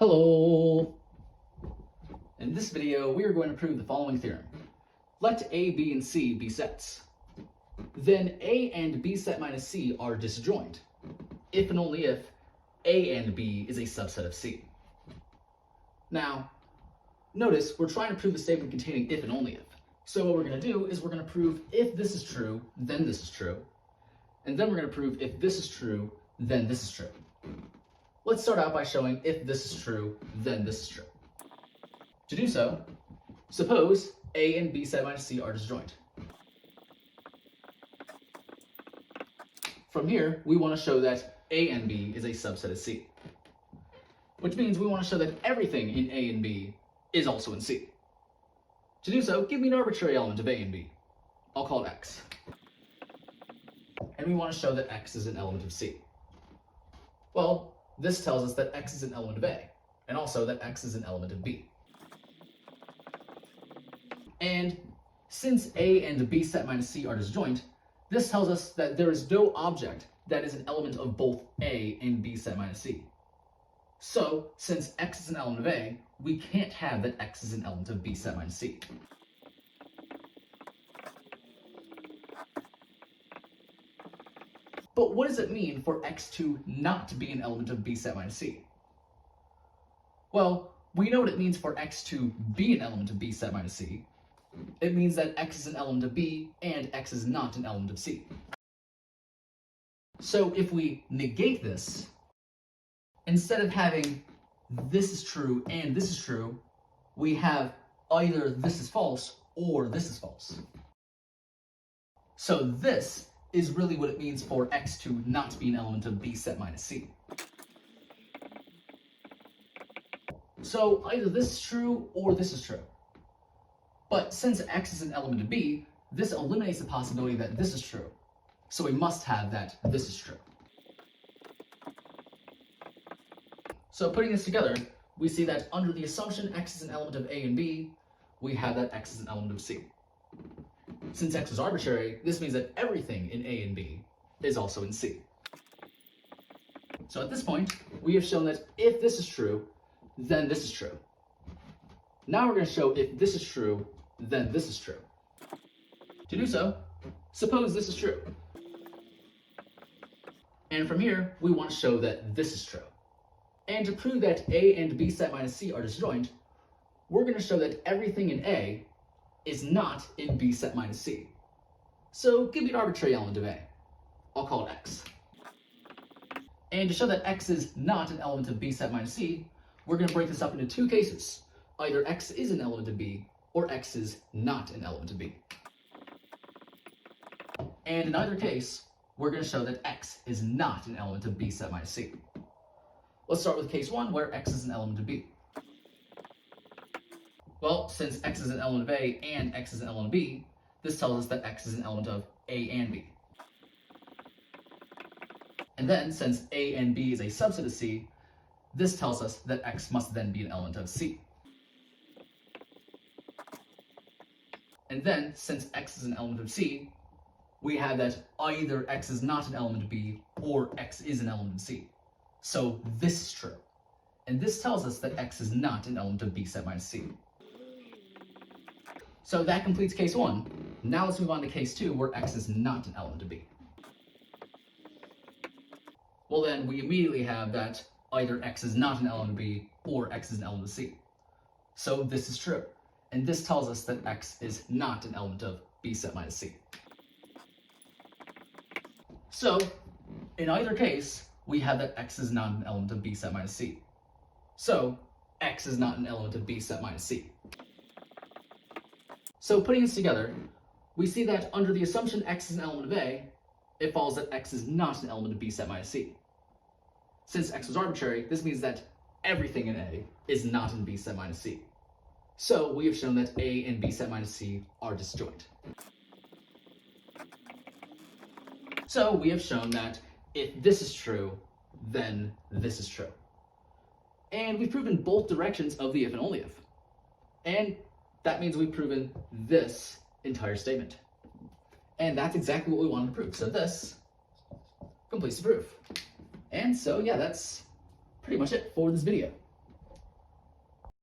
Hello! In this video, we are going to prove the following theorem. Let A, B, and C be sets. Then A and B set minus C are disjoint, if and only if A and B is a subset of C. Now, notice we're trying to prove a statement containing if and only if. So what we're going to do is we're going to prove if this is true, then this is true. And then we're going to prove if this is true, then this is true. Let's start out by showing if this is true, then this is true. To do so, suppose A and B set minus C are disjoint. From here, we want to show that A and B is a subset of C, which means we want to show that everything in A and B is also in C. To do so, give me an arbitrary element of A and B. I'll call it X. And we want to show that X is an element of C. Well, this tells us that X is an element of A, and also that X is an element of B. And since A and B set minus C are disjoint, this tells us that there is no object that is an element of both A and B set minus C. So, since X is an element of A, we can't have that X is an element of B set minus C. But what does it mean for X to not be an element of B set minus C? Well, we know what it means for X to be an element of B set minus C. It means that X is an element of B and X is not an element of C. So if we negate this, instead of having this is true and this is true, we have either this is false or this is false. So this is really what it means for X to not be an element of B set minus C. So either this is true or this is true. But since X is an element of B, this eliminates the possibility that this is true. So we must have that this is true. So putting this together, we see that under the assumption X is an element of A and B, we have that X is an element of C. Since X is arbitrary, this means that everything in A and B is also in C. So at this point, we have shown that if this is true, then this is true. Now we're going to show if this is true, then this is true. To do so, suppose this is true. And from here, we want to show that this is true. And to prove that A and B set minus C are disjoint, we're going to show that everything in A is not in B set minus C. So give me an arbitrary element of A. I'll call it X. And to show that X is not an element of B set minus C, we're going to break this up into two cases. Either X is an element of B, or X is not an element of B. And in either case, we're going to show that X is not an element of B set minus C. Let's start with case 1, where X is an element of B. Well, since X is an element of A and X is an element of B, this tells us that X is an element of A and B. And then, since A and B is a subset of C, this tells us that X must then be an element of C. And then, since X is an element of C, we have that either X is not an element of B or X is an element of C. So this is true. And this tells us that X is not an element of B set minus C. So that completes case 1. Now let's move on to case 2, where X is not an element of B. Well then, we immediately have that either X is not an element of B or X is an element of C. So this is true. And this tells us that X is not an element of B set minus C. So, in either case, we have that X is not an element of B set minus C. So, X is not an element of B set minus C. So putting this together, we see that under the assumption X is an element of A, it follows that X is not an element of B set minus C. Since X was arbitrary, this means that everything in A is not in B set minus C. So we have shown that A and B set minus C are disjoint. So we have shown that if this is true, then this is true. And we've proven both directions of the if and only if. And that means we've proven this entire statement. And that's exactly what we wanted to prove. So this completes the proof. And so, yeah, that's pretty much it for this video.